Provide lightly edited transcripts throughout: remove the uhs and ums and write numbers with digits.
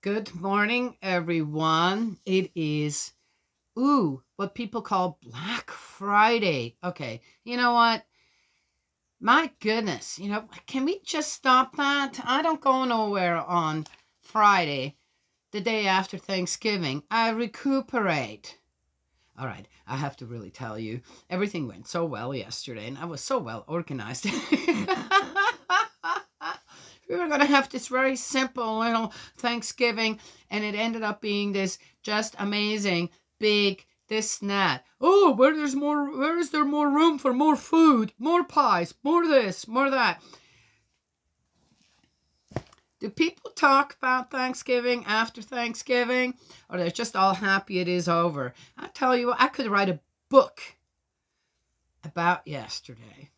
Good morning, everyone. It is, what people call Black Friday. Okay, you know what? My goodness, can we just stop that? I don't go nowhere on Friday, the day after Thanksgiving. I recuperate. All right, I have to really tell you, everything went so well yesterday, and I was so well organized. We were going to have this very simple little Thanksgiving, and it ended up being this just amazing, big, this and that. Oh, where is there more room for more food, more pies, more this, more that? Do people talk about Thanksgiving after Thanksgiving, or they're just all happy it is over? I tell you what, I could write a book about yesterday.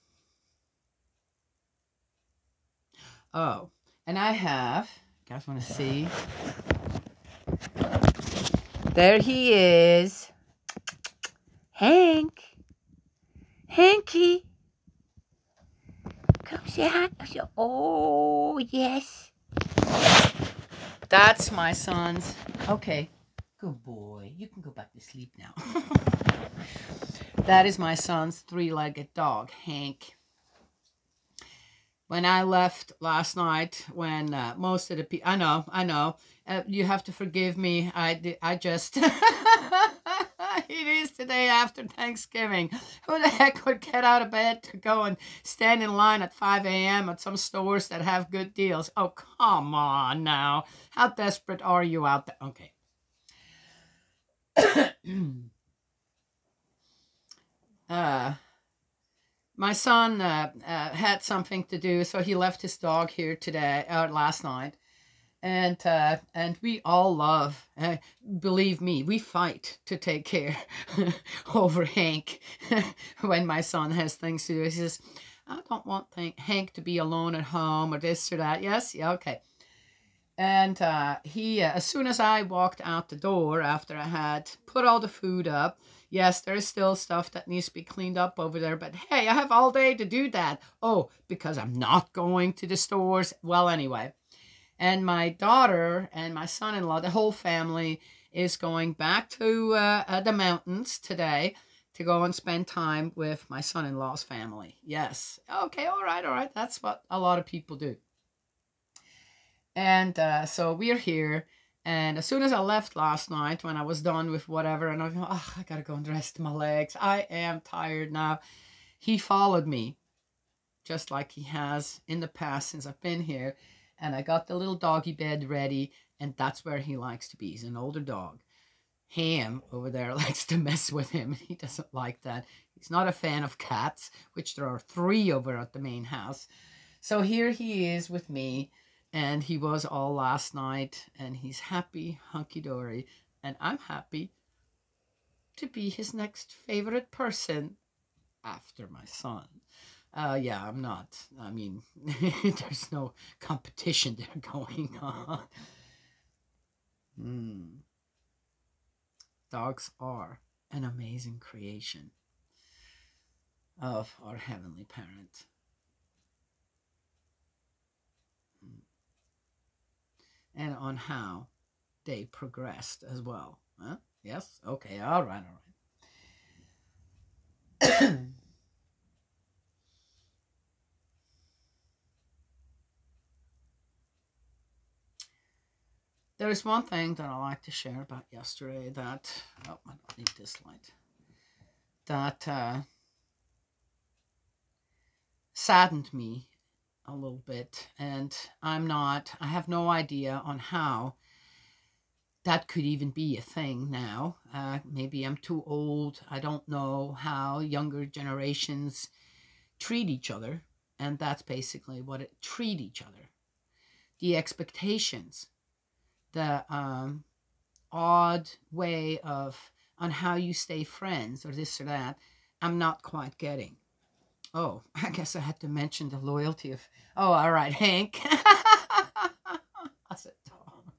Oh, and I have, you guys want to see? There he is. Hank. Hanky. Come say hi. Oh, yes. That's my son's. Okay. Good boy. You can go back to sleep now. That is my son's three-legged dog, Hank. When I left last night, when most of the people, I know, you have to forgive me. I just, it is the day after Thanksgiving. Who the heck would get out of bed to go and stand in line at 5 a.m. at some stores that have good deals? Oh, come on now. How desperate are you out there? Okay. My son had something to do, so he left his dog here today, last night, and we all love. Believe me, we fight to take care over Hank when my son has things to do. He says, "I don't want Hank to be alone at home or this or that." Yes, yeah, okay. And he, as soon as I walked out the door after I had put all the food up, yes, there's still stuff that needs to be cleaned up over there, but hey, I have all day to do that. Oh, because I'm not going to the stores. Well, anyway. And my daughter and my son-in-law, the whole family, is going back to the mountains today to go and spend time with my son-in-law's family. Yes. Okay, all right, all right. That's what a lot of people do. And so we're here. And as soon as I left last night, when I was done with whatever, and I thought, oh, I gotta go and rest my legs. I am tired now. He followed me, just like he has in the past since I've been here. And I got the little doggy bed ready, and that's where he likes to be. He's an older dog. Ham over there likes to mess with him. He doesn't like that. He's not a fan of cats, which there are 3 over at the main house. So here he is with me, and he was all last night, and he's happy, hunky-dory, and I'm happy to be his next favorite person after my son. Yeah, I'm not. I mean, there's no competition there going on. Dogs are an amazing creation of our Heavenly Parent. And on how they progressed as well. Huh? Yes? Okay, all right, all right. There is one thing that I like to share about yesterday that, oh, I don't need this light, that saddened me a little bit. And I have no idea on how that could even be a thing now. Maybe I'm too old. I don't know how younger generations treat each other. And that's basically what it treat each other. The expectations, the odd way of on how you stay friends or this or that, I'm not quite getting. Oh, I guess I had to mention the loyalty of. Oh, all right, Hank. That's a dog.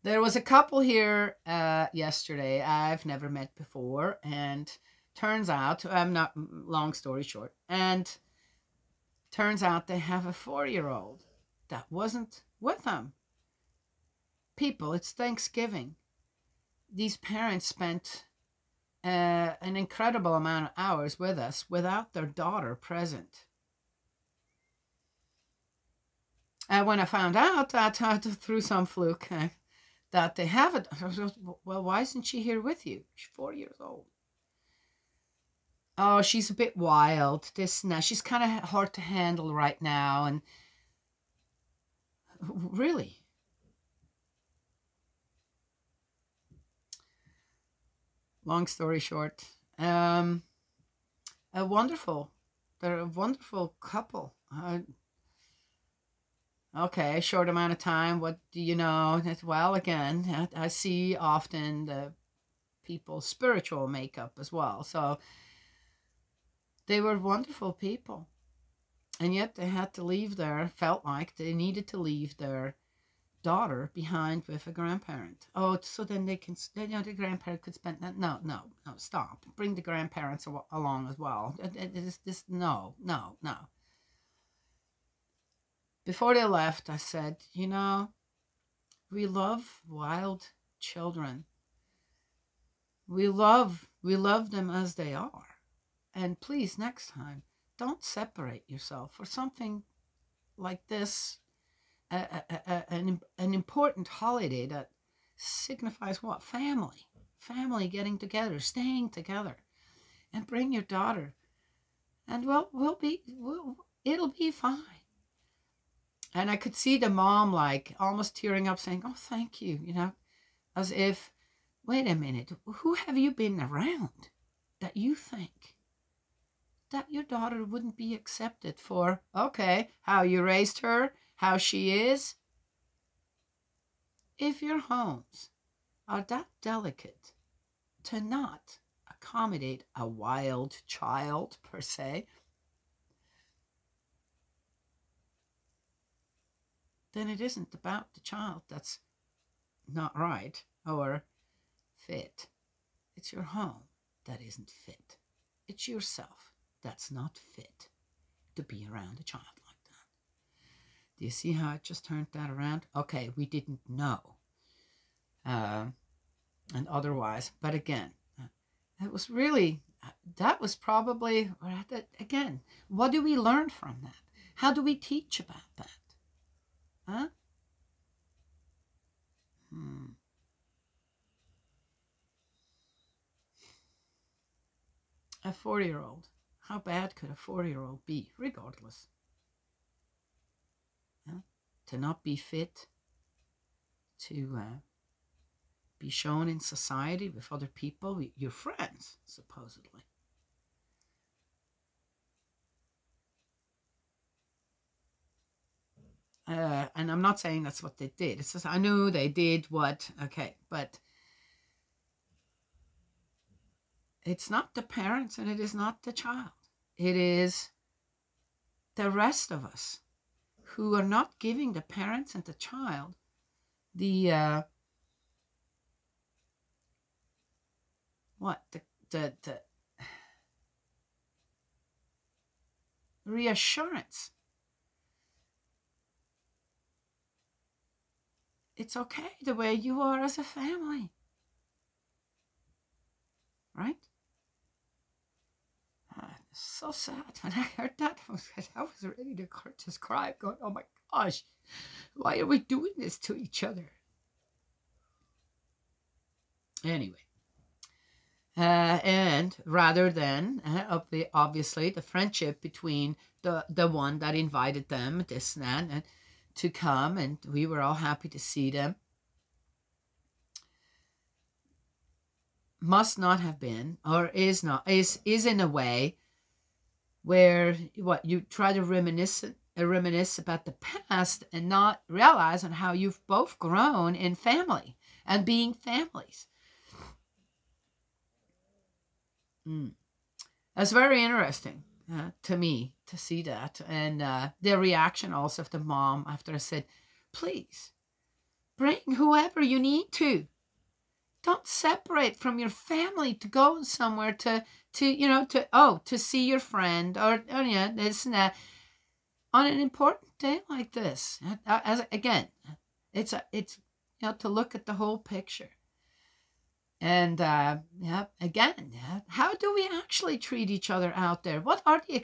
There was a couple here yesterday I've never met before, and turns out I'm not. Long story short, and turns out they have a 4-year-old that wasn't with them. people, it's Thanksgiving. These parents spent an incredible amount of hours with us without their daughter present. And when I found out that through some fluke that they haven't, well, why isn't she here with you? She's 4 years old. Oh, she's a bit wild, this and that. She's kind of hard to handle right now. And really? Long story short, they're a wonderful couple. Okay, short amount of time. What do you know? Well, again, I see often the people's spiritual makeup as well. So they were wonderful people. And yet they had to leave felt like they needed to leave their daughter behind with a grandparent. Oh, so then they can, the grandparent could spend that. No, stop. Bring the grandparents along as well. No. Before they left, I said, we love wild children. We love them as they are. And please, next time, don't separate yourself for something like this, an important holiday that signifies what? Family getting together, staying together, and bring your daughter. And it'll be fine. And I could see the mom like almost tearing up saying, oh, thank you, as if, wait a minute, who have you been around that you think that your daughter wouldn't be accepted for, okay, how you raised her, how she is? If your homes are that delicate to not accommodate a wild child per se, then it isn't about the child that's not right or fit. It's your home that isn't fit. It's yourself that's not fit to be around a child like that. Do you see how it just turned that around? Okay, we didn't know. And otherwise, but again, it was really, that was probably, again, what do we learn from that? How do we teach about that? Huh? A 40-year-old. How bad could a 40-year-old be, regardless? Huh? To not be fit, to be shown in society with other people, your friends, supposedly. And I'm not saying that's what they did. It's just I knew they did what, okay, but it's not the parents and it is not the child. It is the rest of us who are not giving the parents and the child the reassurance. It's okay the way you are as a family. Right? So sad. When I heard that, I was ready to just cry, going, oh my gosh, why are we doing this to each other? Anyway. And rather than, obviously, the friendship between the one that invited them, this and to come, and we were all happy to see them, must not have been, or is in a way where you try to reminisce about the past and not realize on how you've both grown in family and being families. That's very interesting to me to see that, and their reaction also of the mom after I said, please bring whoever you need to. Don't separate from your family to go somewhere to see your friend or this and that on an important day like this. As again, it's to look at the whole picture. And yeah, again, how do we actually treat each other out there? What are the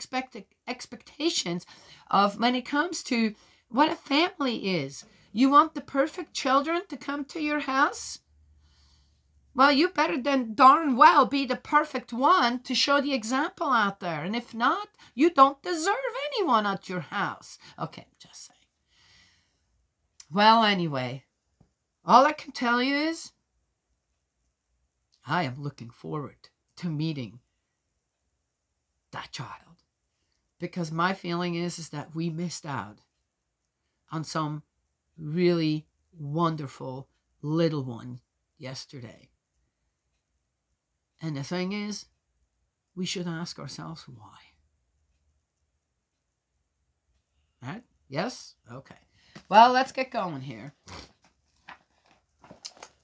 expectations of when it comes to what a family is? You want the perfect children to come to your house? Well, you better than darn well be the perfect one to show the example out there. And if not, you don't deserve anyone at your house. Okay, just saying. Well, anyway, all I can tell you is I am looking forward to meeting that child, because my feeling is that we missed out on some really wonderful little one yesterday. And the thing is, we should ask ourselves why. Right? Yes? Okay. Well, let's get going here.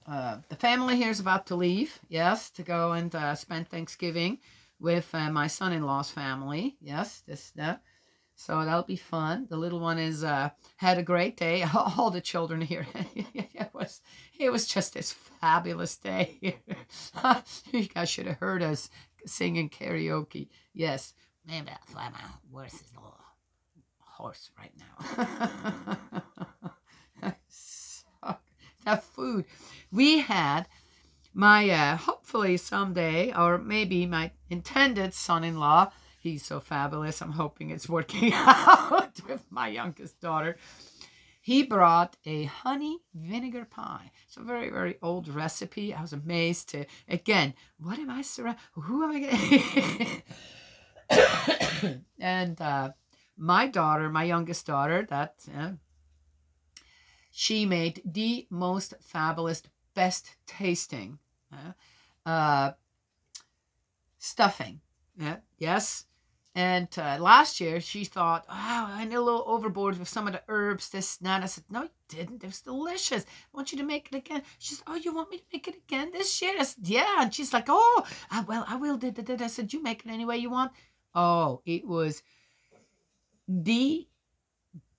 The family here is about to leave, yes, to go and spend Thanksgiving with my son-in-law's family. Yes, so that'll be fun. The little one is had a great day. All the children here. it was just this fabulous day. You guys should have heard us singing karaoke. Yes, maybe that's why my worst is a little hoarse right now. That food. We had my hopefully someday, or maybe my intended son-in-law. He's so fabulous. I'm hoping it's working out with my youngest daughter. He brought a honey vinegar pie. It's a very, very old recipe. I was amazed to, again, what am I surrounded? Who am I getting? And my daughter, my youngest daughter, she made the most fabulous, best tasting stuffing. Yes. And last year she thought, oh, I went a little overboard with some of the herbs, this and that. I said, no, you didn't. It was delicious. I want you to make it again. She said, oh, you want me to make it again this year? I said, yeah. And she's like, oh, well, I will. I said, you make it any way you want. Oh, it was the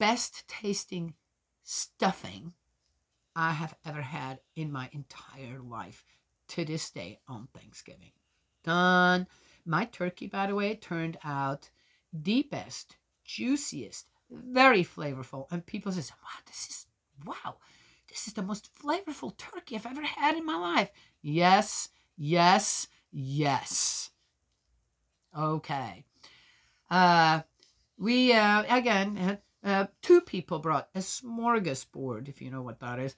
best tasting stuffing I have ever had in my entire life to this day on Thanksgiving. Done. My turkey, by the way, turned out the best, juiciest, very flavorful. And people say, wow, this is the most flavorful turkey I've ever had in my life. Yes, yes, yes. Okay. We, again, two people brought a smorgasbord, if you know what that is.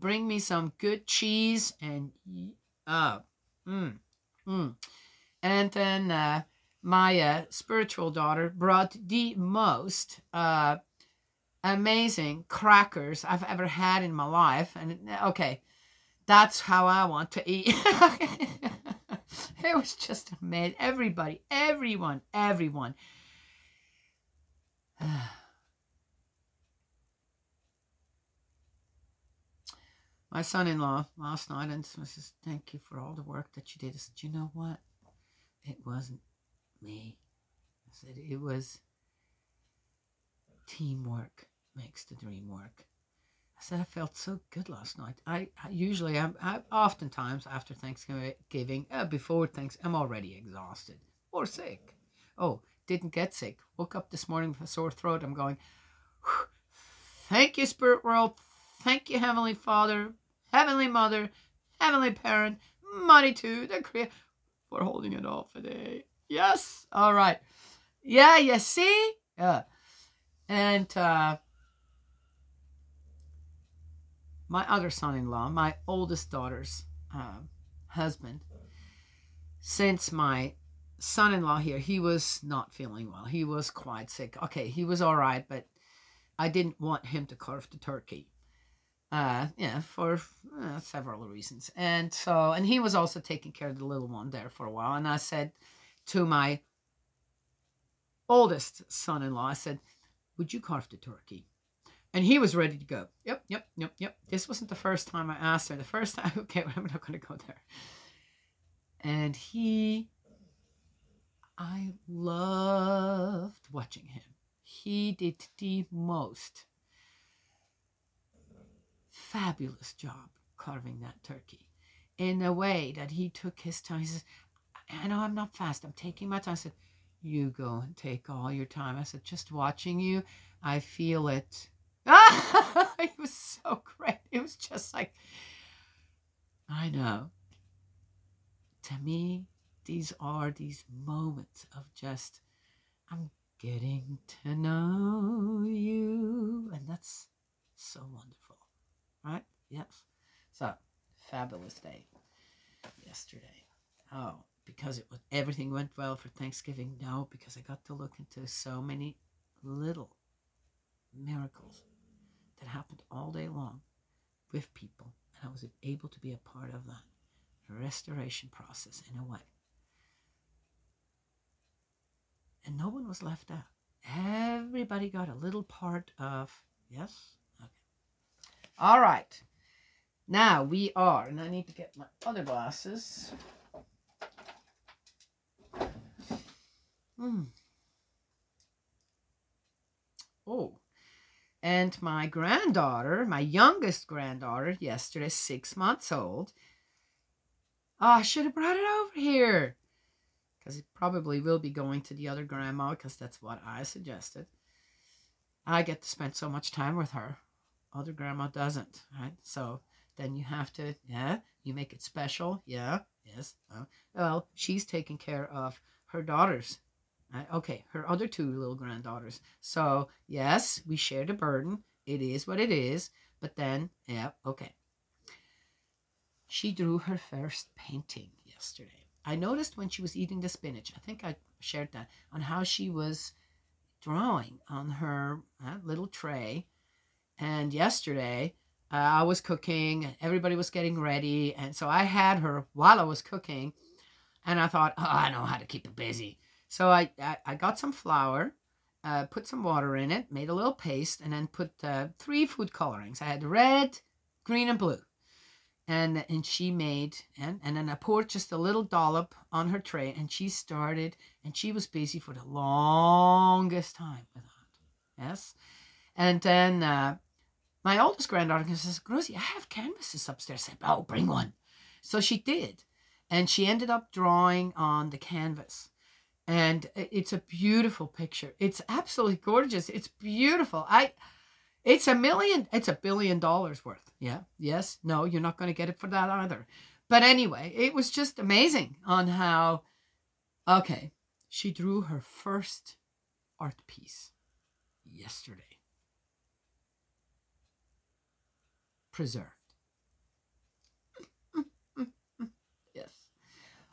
Bring me some good cheese and, And then my spiritual daughter brought the most amazing crackers I've ever had in my life. And okay, that's how I want to eat. It was just amazing. Everybody, everyone. My son-in-law last night, and says, thank you for all the work that you did. I said, you know what? It wasn't me. I said, it was teamwork makes the dream work. I said, I felt so good last night. I oftentimes after Thanksgiving, before Thanksgiving, I'm already exhausted or sick. Oh, didn't get sick. Woke up this morning with a sore throat. I'm going, thank you, Spirit World. Thank you, Heavenly Father, Heavenly Mother, Heavenly Parent, Mighty Two, the Creator, for holding it all today. Yes. All right. Yeah, you see? Yeah. And my other son-in-law, my oldest daughter's husband, since my son-in-law here, he was not feeling well. He was quite sick. Okay, he was all right, but I didn't want him to carve the turkey. For several reasons. And he was also taking care of the little one there for a while. And I said to my oldest son-in-law, I said, would you carve the turkey? And he was ready to go. Yep. This wasn't the first time I asked her. The first time, okay, I'm not going to go there. And I loved watching him. He did the most fabulous job carving that turkey in a way that he took his time. He says, I know I'm not fast. I'm taking my time. I said, you go and take all your time. I said, just watching you, I feel it. It was so great. It was just like, I know. To me, these are these moments of just, I'm getting to know you. And that's so wonderful, right? Yes. So, fabulous day yesterday. Oh, because it was everything went well for Thanksgiving? No, because I got to look into so many little miracles that happened all day long with people, and I was able to be a part of that restoration process in a way. And no one was left out. Everybody got a little part of, yes? Okay. All right. Now we are, and I need to get my other glasses. Oh, and my granddaughter, my youngest granddaughter, yesterday, 6 months old. Oh, I should have brought it over here. Because it probably will be going to the other grandma, because that's what I suggested. I get to spend so much time with her. Other grandma doesn't, right? So then you have to, yeah, you make it special. Yeah, yes. Well, she's taking care of her daughters. Okay, her other 2 little granddaughters. So, yes, we share the burden. It is what it is. But then, yeah, okay. She drew her first painting yesterday. I noticed when she was eating the spinach, I think I shared that, on how she was drawing on her little tray. And yesterday, I was cooking. Everybody was getting ready. And so I had her while I was cooking. And I thought, oh, I know how to keep it busy. So I got some flour, put some water in it, made a little paste, and then put 3 food colorings. I had red, green, and blue. And she made, and then I poured just a little dollop on her tray, and she started, and she was busy for the longest time with that. Yes. And then my oldest granddaughter says, Rosie, I have canvases upstairs. I said, oh, bring one. So she did. And she ended up drawing on the canvas. And it's a beautiful picture. It's absolutely gorgeous. It's beautiful. It's $1 billion worth. Yeah. Yes. No, you're not going to get it for that either. But anyway, it was just amazing on how, okay, she drew her first art piece yesterday. Preserved. Yes.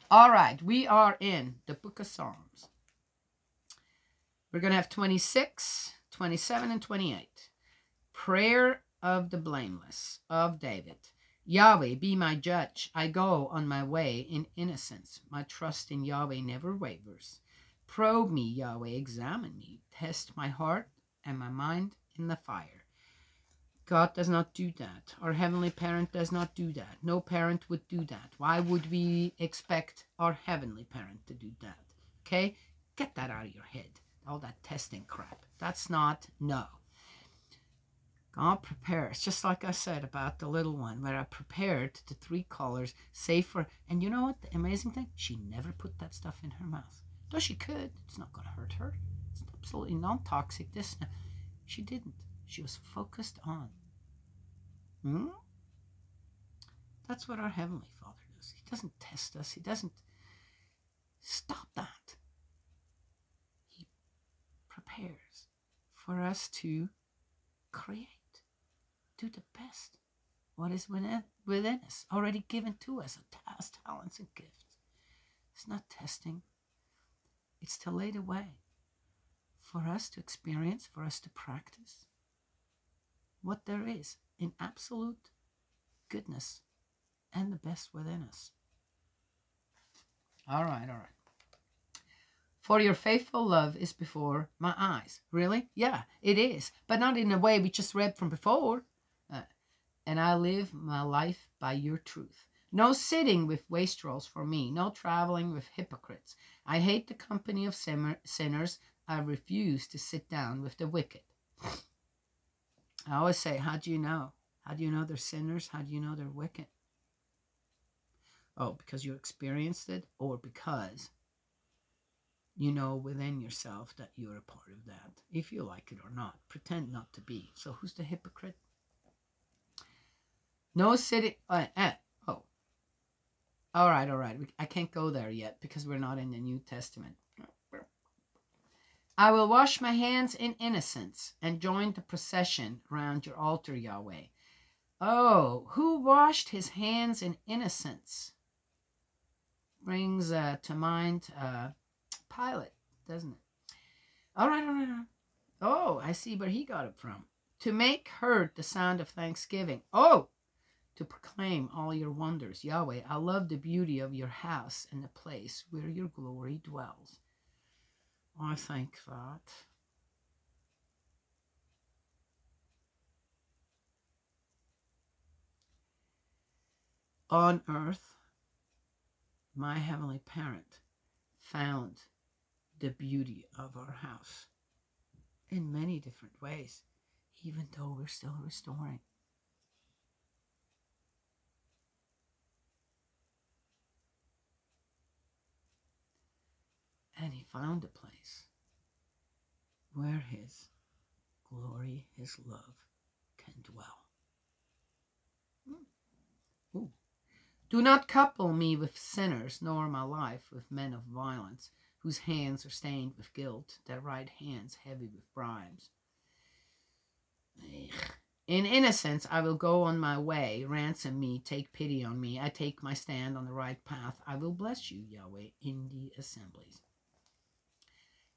All right. We are in the book of Psalms. We're going to have 26, 27, and 28. Prayer of the blameless of David. Yahweh, be my judge. I go on my way in innocence. My trust in Yahweh never wavers. Probe me, Yahweh, examine me. Test my heart and my mind in the fire. God does not do that. Our Heavenly Parent does not do that. No parent would do that. Why would we expect our Heavenly Parent to do that? Okay? Get that out of your head. All that testing crap. That's not, no. God prepares, just like I said about the little one, where I prepared the 3 colors, safer. And you know what? The amazing thing? She never put that stuff in her mouth. Though she could. It's not going to hurt her. It's absolutely non-toxic. She didn't. She was focused on. That's what our Heavenly Father does. He doesn't test us. He doesn't stop that. He prepares for us to create, do the best, what is within us, already given to us, as talents and gifts. It's not testing. It's to lay the way for us to experience, for us to practice what there is in absolute goodness and the best within us. All right. For your faithful love is before my eyes. Really? Yeah, it is. But not in a way we just read from before. And I live my life by your truth. No sitting with wastrels for me. No traveling with hypocrites. I hate the company of sinners. I refuse to sit down with the wicked. I always say, how do you know? How do you know they're sinners? How do you know they're wicked? Oh, because you experienced it, or because you know within yourself that you're a part of that, if you like it or not. Pretend not to be. So who's the hypocrite? No city. Oh, all right. I can't go there yet because we're not in the New Testament. I will wash my hands in innocence and join the procession round your altar, Yahweh. Oh, who washed his hands in innocence? Brings to mind Pilate, doesn't it? All right. Oh, I see where he got it from. To make heard the sound of thanksgiving. Oh, to proclaim all your wonders. Yahweh, I love the beauty of your house and the place where your glory dwells. I think that. On earth, my heavenly parent found the beauty of our house in many different ways, even though we're still restoring. And he found a place where his glory, his love can dwell. Ooh. Do not couple me with sinners, nor my life with men of violence, whose hands are stained with guilt, their right hands heavy with bribes. In innocence I will go on my way. Ransom me, take pity on me. I take my stand on the right path. I will bless you, Yahweh, in the assemblies.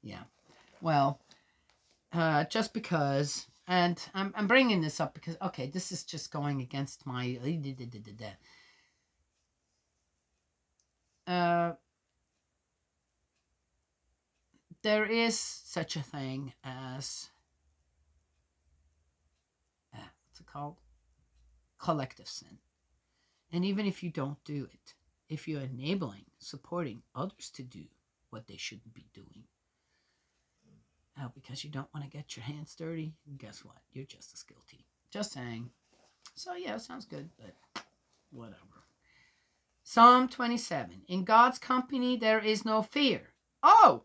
Yeah, well, just because, and I'm bringing this up because, okay, this is just going against my, there is such a thing as, what's it called? Collective sin. And even if you don't do it, if you're enabling, supporting others to do what they shouldn't be doing, because you don't want to get your hands dirty, guess what? You're just as guilty. Just saying. So yeah, sounds good, but whatever. Psalm 27. In God's company there is no fear. Oh!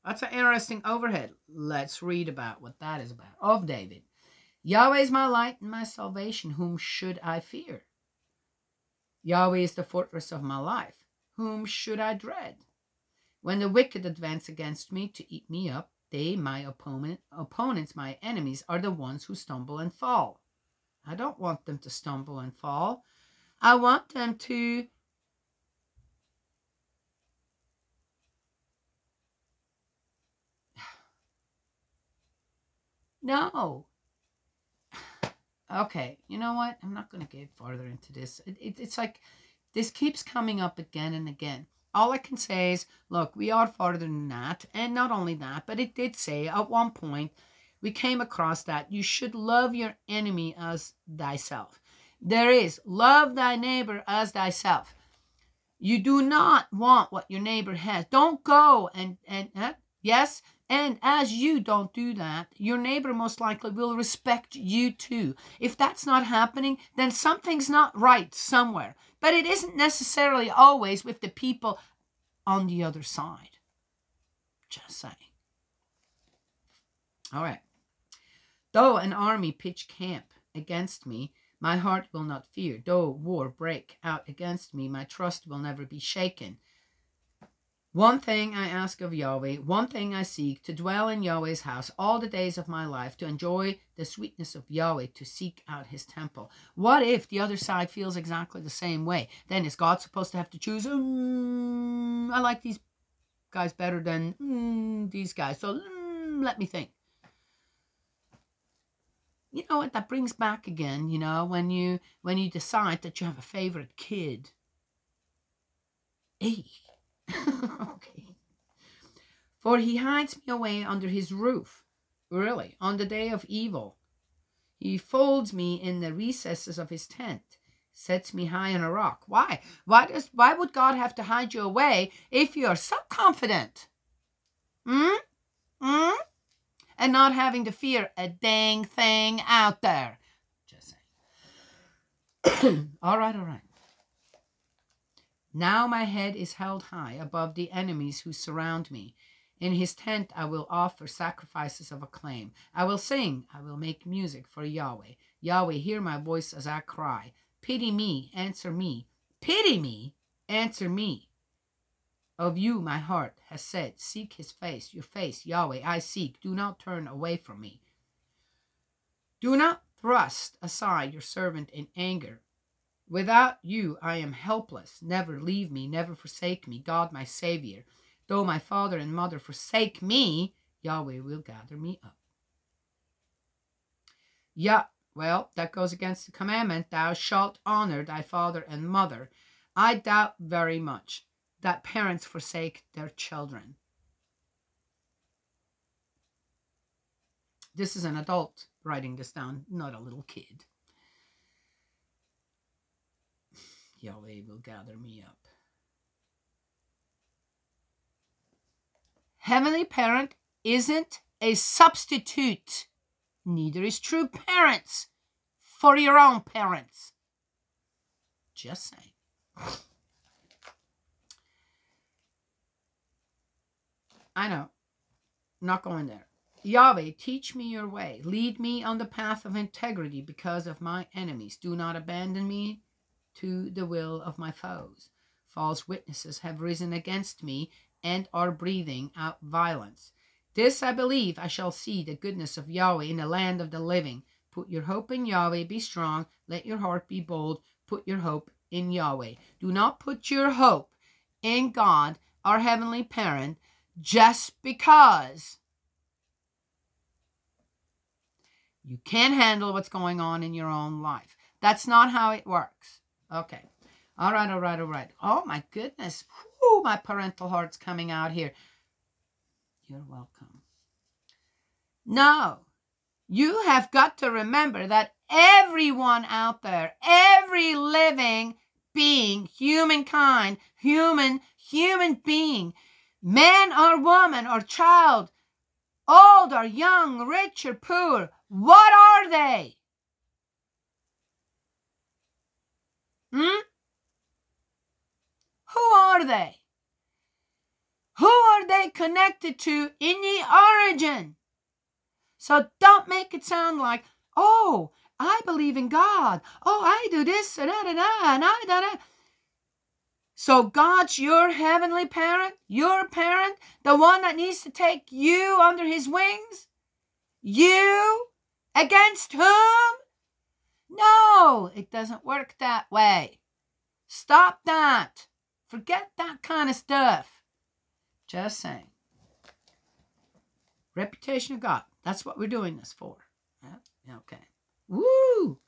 That's an interesting overhead. Let's read about what that is about. Of David. Yahweh is my light and my salvation. Whom should I fear? Yahweh is the fortress of my life. Whom should I dread? When the wicked advance against me to eat me up, they, my opponents, my enemies, are the ones who stumble and fall. I don't want them to stumble and fall. I want them to no. Okay, you know what? I'm not going to get farther into this. It's like this keeps coming up again and again. All I can say is, look, we are farther than that. And not only that, but it did say at one point, we came across that you should love your enemy as thyself. There is, love thy neighbor as thyself. You do not want what your neighbor has. Don't go and yes, and as you don't do that, your neighbor most likely will respect you too. If that's not happening, then something's not right somewhere. But it isn't necessarily always with the people on the other side. Just saying. All right. Though an army pitch camp against me, my heart will not fear. Though war break out against me, my trust will never be shaken. One thing I ask of Yahweh, one thing I seek, to dwell in Yahweh's house all the days of my life, to enjoy the sweetness of Yahweh, to seek out his temple. What if the other side feels exactly the same way? Then is God supposed to have to choose, I like these guys better than these guys, so let me think. You know what, that brings back again, you know, when you decide that you have a favorite kid. Hey. Okay. For he hides me away under his roof, really, on the day of evil. He folds me in the recesses of his tent, sets me high on a rock. Why? Why would God have to hide you away if you're so confident? and not having to fear a dang thing out there. Just saying. All right, all right. Now my head is held high above the enemies who surround me. In his tent I will offer sacrifices of acclaim. I will sing, I will make music for Yahweh. Yahweh, hear my voice as I cry. Pity me, answer me. Pity me, answer me. Of you my heart has said, seek his face, your face, Yahweh, I seek. Do not turn away from me. Do not thrust aside your servant in anger. Without you I am helpless. Never leave me, never forsake me, God my Savior. Though my father and mother forsake me, Yahweh will gather me up. Yeah, well, that goes against the commandment, thou shalt honor thy father and mother. I doubt very much that parents forsake their children. This is an adult writing this down, not a little kid. Yahweh will gather me up. Heavenly Parent isn't a substitute. Neither is true parents for your own parents. Just saying. I know. Not going there. Yahweh, teach me your way. Lead me on the path of integrity because of my enemies. Do not abandon me to the will of my foes. False witnesses have risen against me and are breathing out violence. This I believe, I shall see the goodness of Yahweh in the land of the living. Put your hope in Yahweh, be strong, let your heart be bold, put your hope in Yahweh. Do not put your hope in God, our Heavenly Parent, just because you can't handle what's going on in your own life. That's not how it works. Okay. All right, all right, all right. Oh, my goodness. Whew, my parental heart's coming out here. You're welcome. No, you have got to remember that everyone out there, every living being, humankind, human being, man or woman or child, old or young, rich or poor, what are they? Who are they? Who are they connected to in the origin? So don't make it sound like, oh, I believe in God. Oh, I do this and that and that. So God's your heavenly parent, your parent, the one that needs to take you under his wings? You against whom? No, it doesn't work that way. Stop that. Forget that kind of stuff. Just saying. Reputation of God. That's what we're doing this for. Yeah, okay. Woo!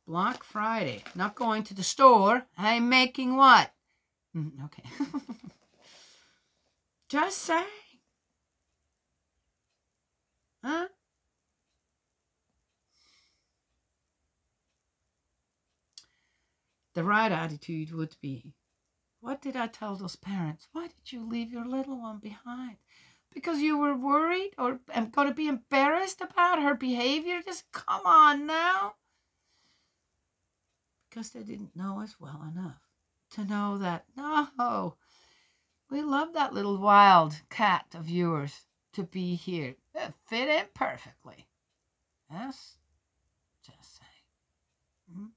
Black Friday. Not going to the store. I'm making what? Okay. Just saying. Huh? The right attitude would be, what did I tell those parents? Why did you leave your little one behind? Because you were worried or am going to be embarrassed about her behavior? Just come on now. Because they didn't know us well enough to know that, no, we love that little wild cat of yours to be here. It fit in perfectly. Yes? Just saying.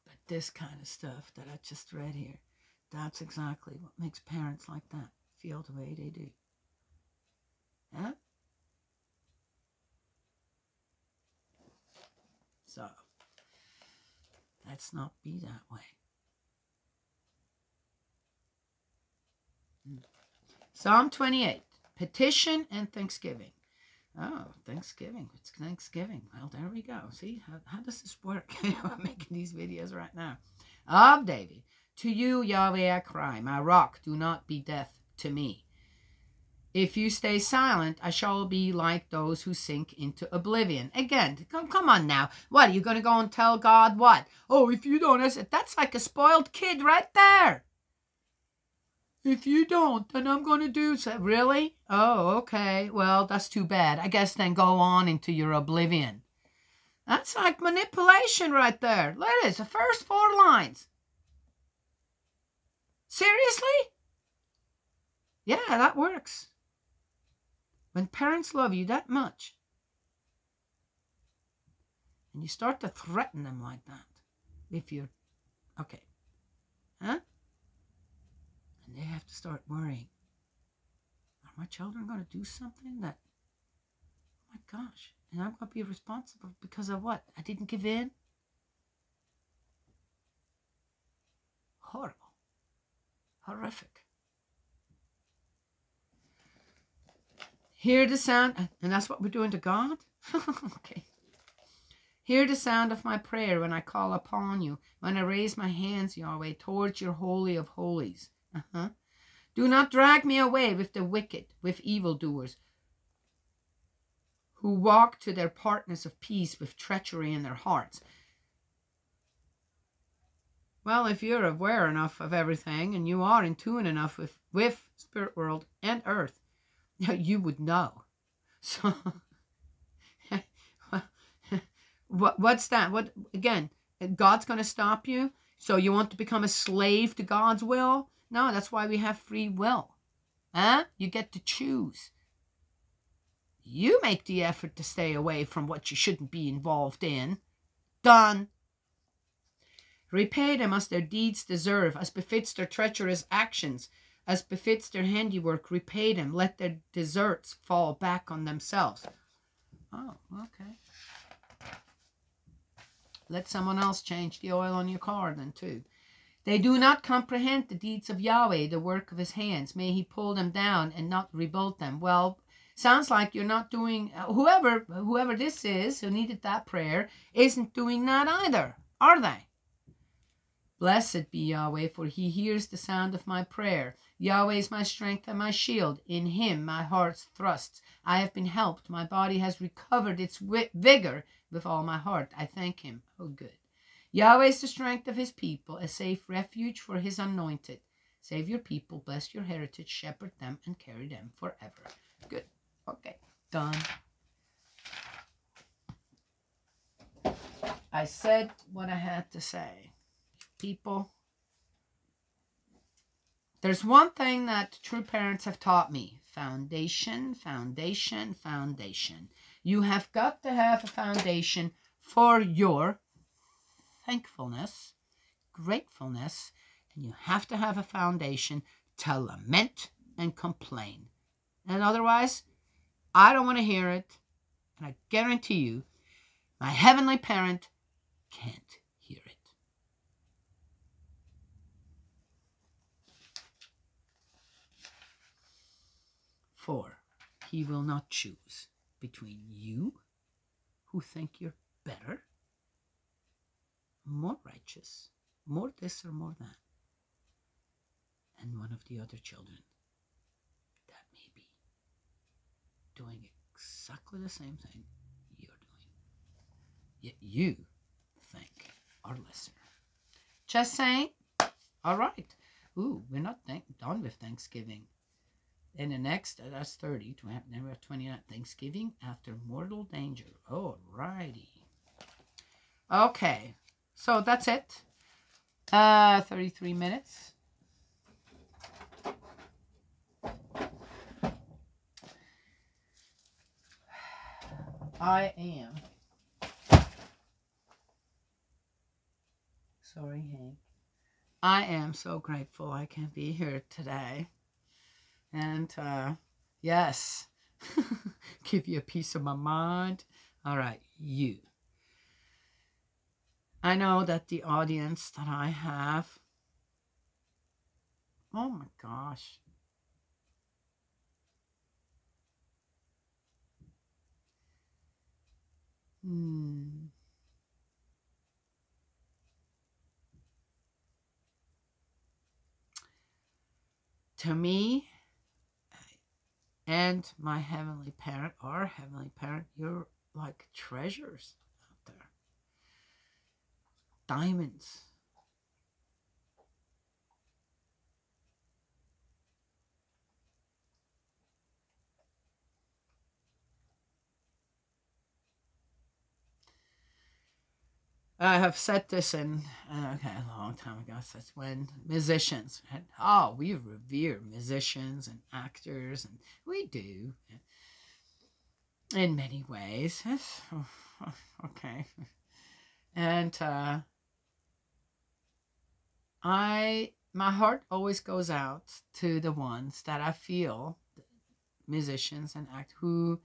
But this kind of stuff that I just read here, that's exactly what makes parents like that feel the way they do. Yeah? So, let's not be that way. Psalm 28, petition and thanksgiving. Oh, Thanksgiving. It's Thanksgiving. Well, there we go. See, how does this work? I'm making these videos right now. Of David. To you, Yahweh, I cry. My rock, do not be deaf to me. If you stay silent, I shall be like those who sink into oblivion. Again, come on now. What, are you going to go and tell God what? Oh, if you don't answer, that's like a spoiled kid right there. If you don't, then I'm going to do so. Really? Oh, okay. Well, that's too bad. I guess then go on into your oblivion. That's like manipulation right there. Look at this, the first 4 lines. Seriously? Yeah, that works. When parents love you that much, and you start to threaten them like that, if you're, okay, huh? And they have to start worrying. Are my children going to do something that, oh my gosh, and I'm going to be responsible because of what? I didn't give in? Horrible. Horrific. Hear the sound, and that's what we're doing to God? Okay. Hear the sound of my prayer when I call upon you, when I raise my hands, Yahweh, towards your holy of holies. Do not drag me away with the wicked, with evildoers, who walk to their partners of peace with treachery in their hearts. Well, if you're aware enough of everything, and you are in tune enough with spirit world and earth, you would know. So, what's that? What, again, God's going to stop you? So you want to become a slave to God's will? No, that's why we have free will. You get to choose. You make the effort to stay away from what you shouldn't be involved in. Done. Repay them as their deeds deserve, as befits their treacherous actions, as befits their handiwork. Repay them. Let their deserts fall back on themselves. Oh, okay. Let someone else change the oil on your car then too. They do not comprehend the deeds of Yahweh, the work of his hands. May he pull them down and not rebuild them. Well, sounds like you're not doing, whoever this is who needed that prayer isn't doing that either, are they? Blessed be Yahweh, for he hears the sound of my prayer. Yahweh is my strength and my shield. In him my heart thrusts. I have been helped. My body has recovered its vigor. With all my heart I thank him. Oh, good. Yahweh is the strength of his people, a safe refuge for his anointed. Save your people, bless your heritage, shepherd them, and carry them forever. Good. Okay. Done. I said what I had to say. People, there's one thing that true parents have taught me. Foundation, foundation, foundation. You have got to have a foundation for your thankfulness, gratefulness, and you have to have a foundation to lament and complain. And otherwise, I don't want to hear it. And I guarantee you, my heavenly parent can't hear it. For he will not choose between you, who think you're better, more righteous, more this or more that, and one of the other children that may be doing exactly the same thing you're doing, yet you think are lesser. Just saying. All right. Ooh, we're not done with Thanksgiving. In the next, that's 30, then we have 29, Thanksgiving after mortal danger. All righty. Okay, so that's it. 33 minutes. I am. Sorry, Hank. I am so grateful I can be here today. And, yes, give you a piece of my mind. All right, you. I know that the audience that I have, oh my gosh. To me, and my heavenly parent, our heavenly parent, you're like treasures out there. Diamonds. I have said this in okay, a long time ago. That's when musicians had, oh, we revere musicians and actors, and we do in many ways. Okay, and my heart always goes out to the ones that I feel, musicians and act, who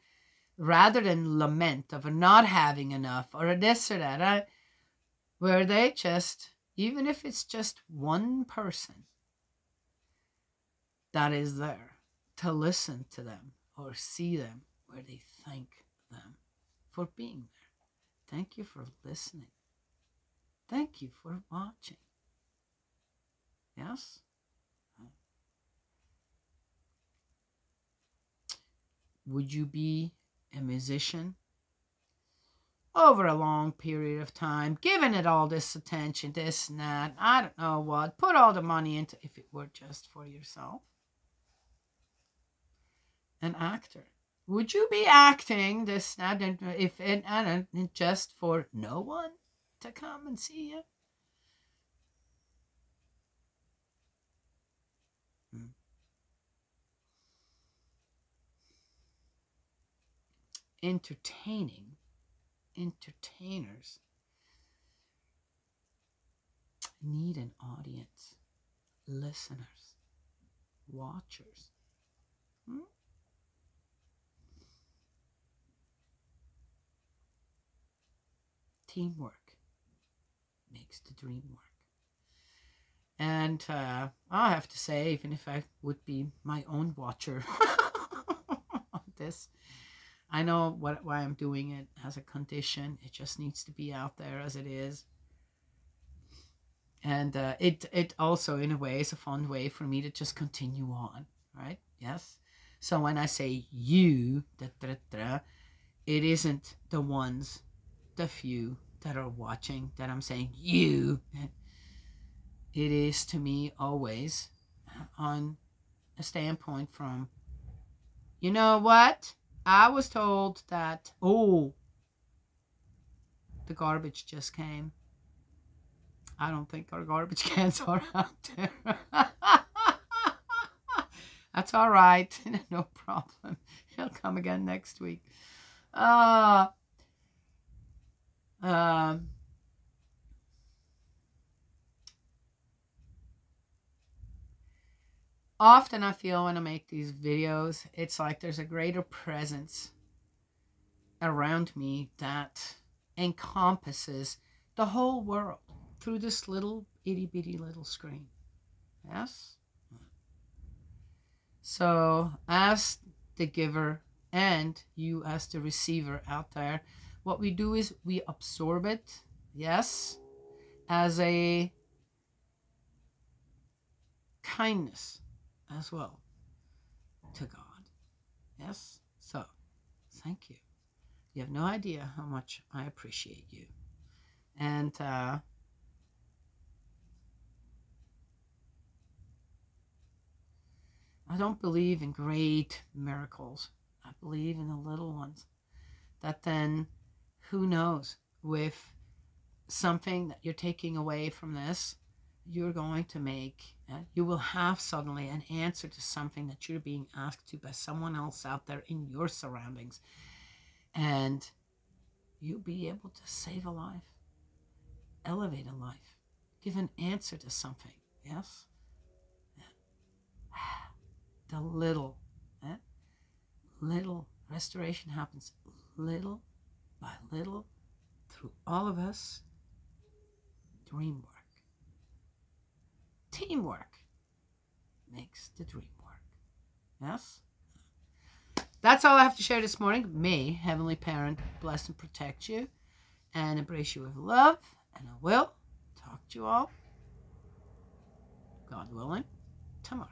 rather than lament of not having enough or this or that, where they just, even if it's just one person that is there to listen to them or see them, where they thank them for being there. Thank you for listening. Thank you for watching. Yes? Would you be a musician over a long period of time, giving it all this attention, this and that, I don't know what, put all the money into, if it were just for yourself? An actor. Would you be acting this, if and just for no one to come and see you? Entertainers need an audience, listeners, watchers. Teamwork makes the dream work. And I have to say, even if I would be my own watcher on this, I know why I'm doing it as a condition. It just needs to be out there as it is. And it also, in a way, is a fun way for me to just continue on, right? Yes. So when I say you, it isn't the ones, the few that are watching that I'm saying you. It is to me always on a standpoint from, you know what? I was told that, oh, the garbage just came. I don't think our garbage cans are out there. That's all right. No problem. He'll come again next week. Often I feel when I make these videos, it's like there's a greater presence around me that encompasses the whole world through this little itty bitty little screen. Yes? So as the giver and you as the receiver out there, what we do is we absorb it, yes, as a kindness as well to God. Yes? So, thank you. You have no idea how much I appreciate you. And I don't believe in great miracles. I believe in the little ones. That then, who knows, with something that you're taking away from this, you're going to make, you will have suddenly an answer to something that you're being asked to by someone else out there in your surroundings. And you'll be able to save a life, elevate a life, give an answer to something. Yes? The little restoration happens little by little through all of us. Dream work. Teamwork makes the dream work. Yes? That's all I have to share this morning. May Heavenly Parent bless and protect you and embrace you with love. And I will talk to you all, God willing, tomorrow.